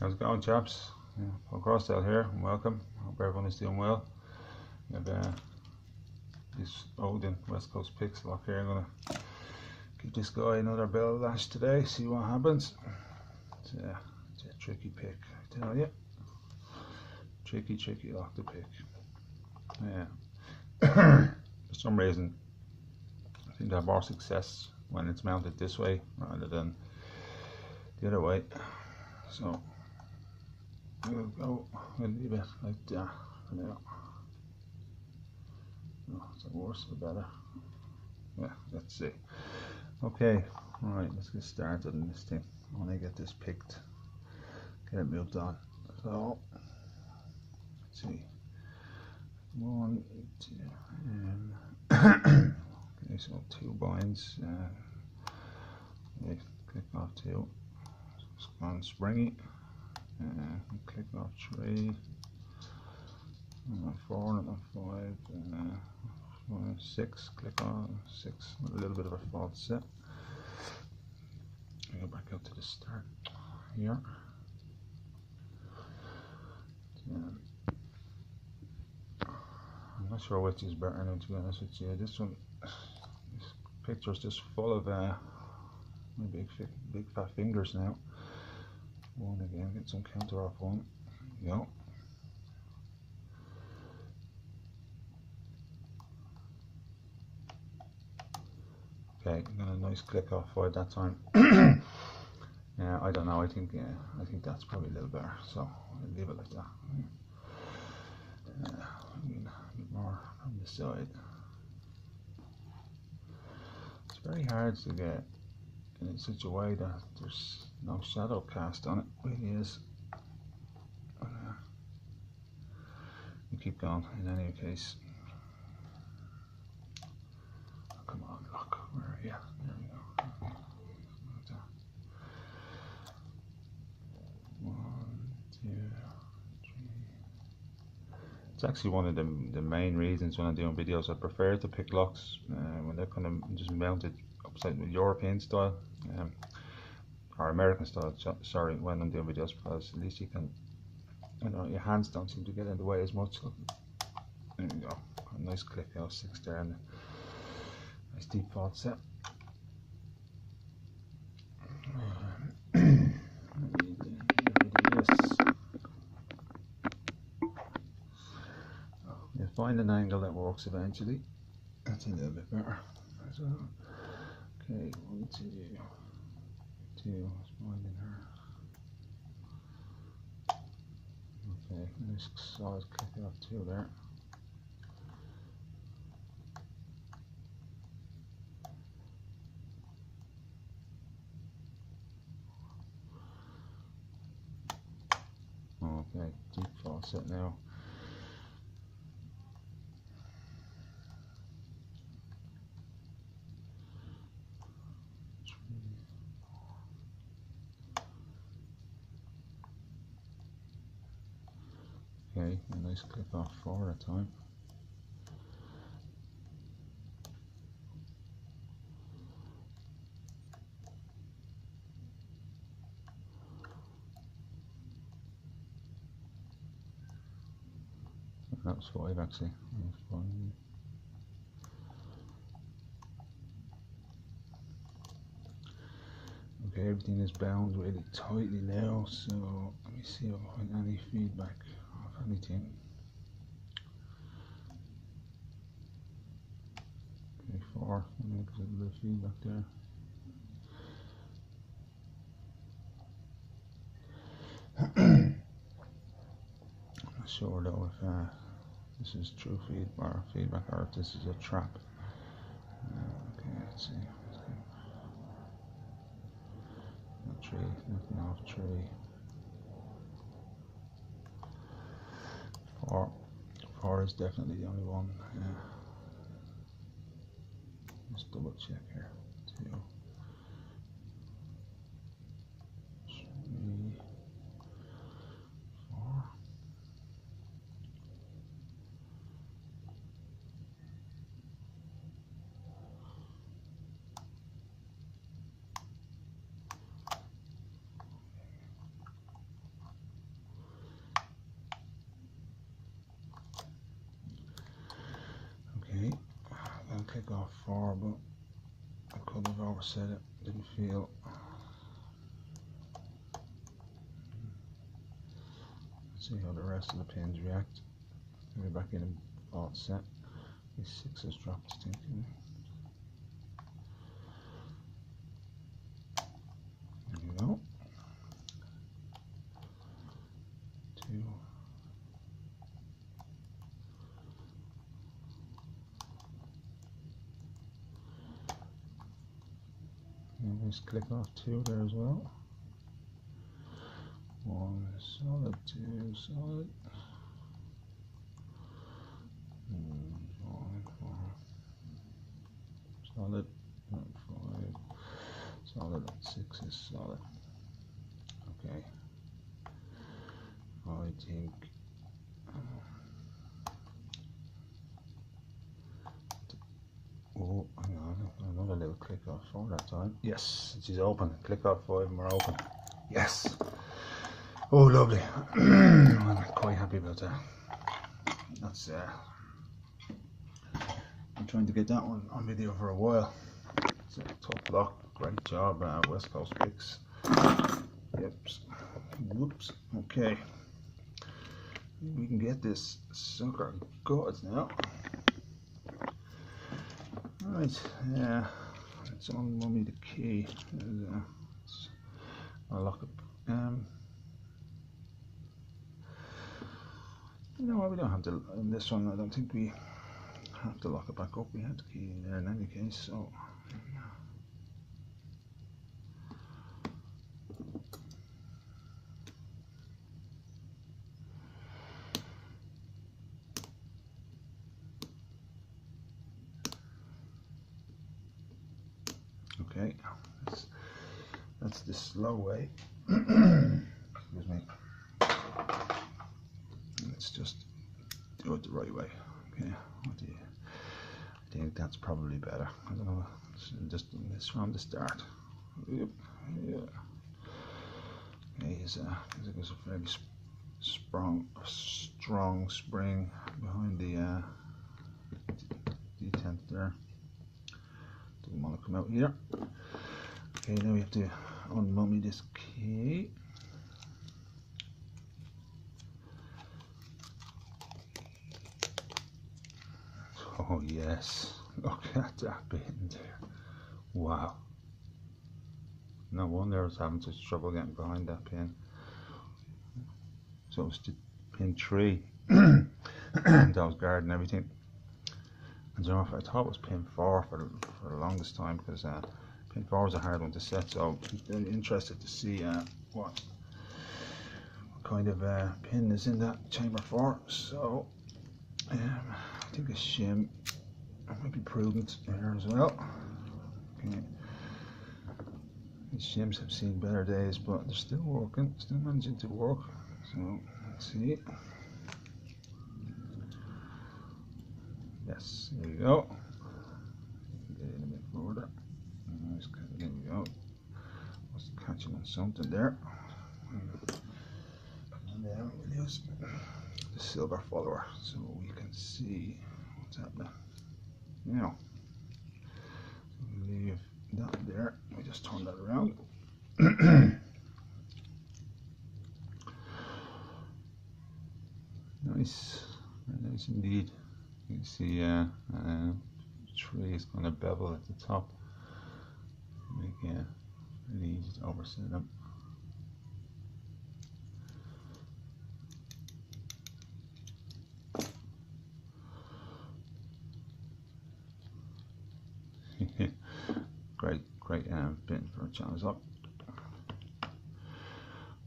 How's it going, chaps? Paul Crossdale here, and welcome. Hope everyone is doing well. We have this Odin West Coast Pix lock here. I'm going to give this guy another bell lash today, see what happens. It's a tricky pick, I tell you. Tricky lock to pick. Yeah. For some reason, I think I have more success when it's mounted this way rather than the other way. So we'll go a little bit like that for now. No, is that worse or better? Yeah, let's see. Okay, alright, let's get started on this thing. I want to get this picked, get it moved on. So, let's see. 1, 2, okay, so 2 binds. Click off 2. It's gone springy. Click off 3. 4, not 5, 6, click on 6, a little bit of a false set. Go back up to the start here. I'm not sure which is better now, to be honest with you. This picture is just full of my big fat fingers now. 1 again, get some counter off 1. Go. Okay, got a nice click off 5 that time. Yeah, I don't know. I think that's probably a little better. So I'll leave it like that. A bit more from the side. It's very hard to get in such a way that there's no shadow cast on it. It really is. You keep going in any case. Come on, look, where are you? There we go. 1, 2, 3. It's actually one of the main reasons when I'm doing videos I prefer to pick locks when they're kind of just mounted upside European style or American style. Sorry, when I'm doing videos, because at least you can, you know, your hands don't seem to get in the way as much. There we go. A nice click out 6 there, and nice deep fault set. You find an angle that works eventually. That's a little bit better as well. Okay, 1, 2, 2. Let's find in her. Okay, nice solid click out 2 there. Okay, deep fault set now. Okay, a nice click off 4 at a time. That was 5 actually. Okay, everything is bound really tightly now, so let me see if I find any feedback of anything. Okay, 4, there's a little bit of feedback there. I'm not sure though if this is true feedback or if this is a trap. Okay, let's see. Not 3, nothing off 3. 4 is definitely the only one. Let's double check here. 2, 3, 4. before, but I could have overset it. Didn't feel. Let's see how the rest of the pins react. We're back in a alt set. These 6s dropped, I think. There you go. 2. And just click off 2 there as well. 1 solid, 2 solid. 1, 4 solid, 5 solid, 6 is solid. Okay. I think oh, hang on, another little click off 4 that time. Yes, she's open. Click off 5 and we're open. Yes. Oh, lovely. I'm quite happy about that. That's I'm trying to get that one on video for a while. It's a tough lock. Great job, West Coast Picks. Yep. Whoops. Okay. We can get this sucker good now. Right. Yeah. It's on Mummy the key. I'll lock it. You know what? We don't have to. In this one, I don't think we have to lock it back up. We had the key in there in any case. So. Okay, that's the slow way. Excuse me. Let's just do it the right way. Okay, what do you? I think that's probably better. I don't know. Just doing this from the start. Yep. Yeah. Okay, there's a fairly strong spring behind the detent there. Doesn't want to come out here. Okay, now we have to unmummy this key. Oh yes, look at that pin there. Wow. No wonder I was having such trouble getting behind that pin. So it's the pin 3. That was guarding everything. And you know, I thought it was pin 4 for the longest time, because pin 4 is a hard one to set, so I'm very interested to see what kind of pin is in that chamber 4. So I think a shim might be prudent there as well. Okay. These shims have seen better days, but they're still working, still managing to work. So let's see. Yes, there we go. Get in a bit further. Nice, there we go. Was catching on something there. And then we'll use the silver follower so we can see what's happening. Now, leave that there. We just turn that around. Nice, very nice indeed. You can see the tree is kind of bevel at the top. Make really easy to overset them. Great pin for a challenge up.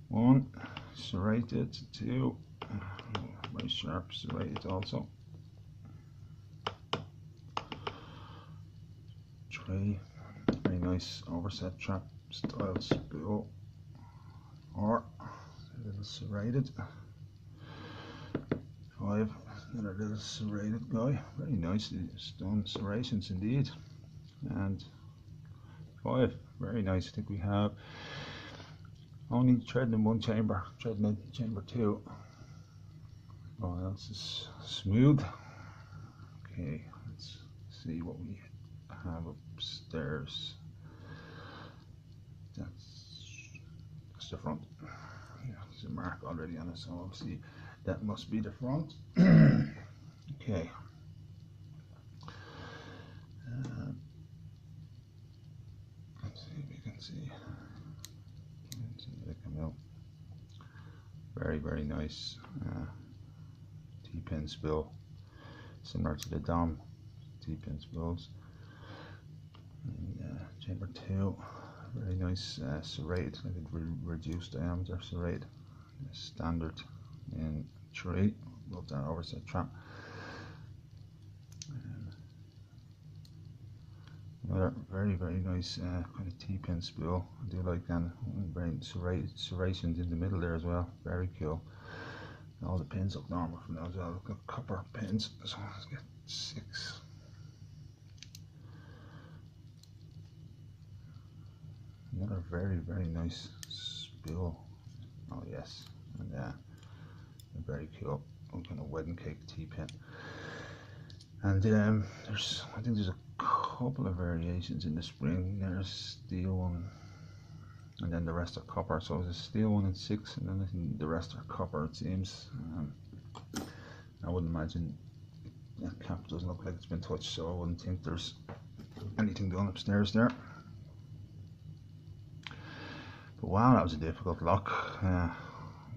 1 serrated, 2 very sharp serrated also. 3 very nice overset trap style spool, or a little serrated. 5 another little serrated guy, very nicely done serrations indeed. And 5 very nice. I think we have only threading in one chamber, threading in chamber 2. All else is smooth. Okay, let's see what we have upstairs. That's the front. Yeah, there's a mark already on it, so obviously that must be the front. Okay. Let's see if we can see. They come out. Very, very nice T-pin spill, similar to the Dom T-pin spills. And, chamber 2, very nice serrated, I think reduced diameter serrated, standard in 3. Love that oversight trap. Another very, very nice kind of T-pin spool. I do like that. Very serrations in the middle there as well. Very cool. And all the pins look normal from now as well. Look at copper pins. So let's get 6. Another very, very nice spool. Oh yes, and very cool. Kind of wedding cake T-pin. And I think there's a couple of variations in the spring. There's steel one, and then the rest are copper. So there's a steel one in 6, and then I think the rest are copper, it seems. I wouldn't imagine that cap doesn't look like it's been touched, so I wouldn't think there's anything done upstairs there. But wow, that was a difficult lock. I'm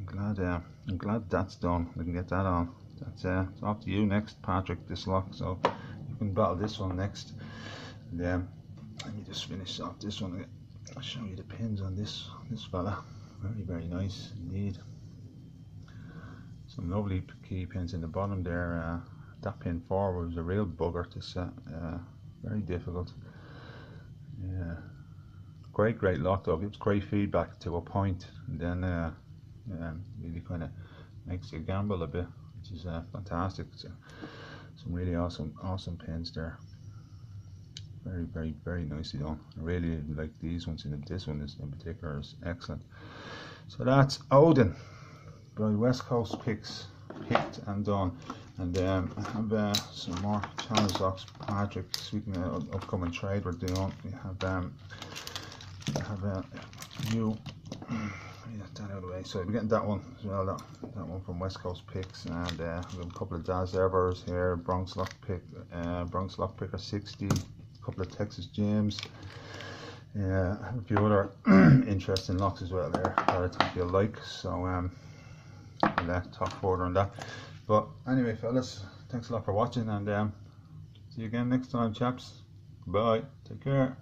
glad that's done. I can get that on. That's it's off to you next, Patrick, this lock, so you can battle this one next. And let me just finish off this one. I'll show you the pins on this fella. Very, very nice indeed. Some lovely key pins in the bottom there. That pin forward was a real bugger to set. Very difficult. Yeah, great lock though. Gives great feedback to a point, and then really kind of makes you gamble a bit, which is fantastic. So, some really awesome pins there. Very, very, very nicely done. I really like these ones, and this one is in particular is excellent. So that's Odin by West Coast Picks, picked and done. And I have some more challenge locks, Patrick. Speaking of upcoming trade we're doing, we have a few. Get that out of the way. So we're getting that one as well. That one from West Coast Picks, and we have a couple of Daz Evers here. Bronx Lockpicker 60. A couple of Texas Gems. I have a few other interesting locks as well there that I think you'll like. So I'll talk further on that. But anyway, fellas, thanks a lot for watching, and see you again next time, chaps. Bye. Take care.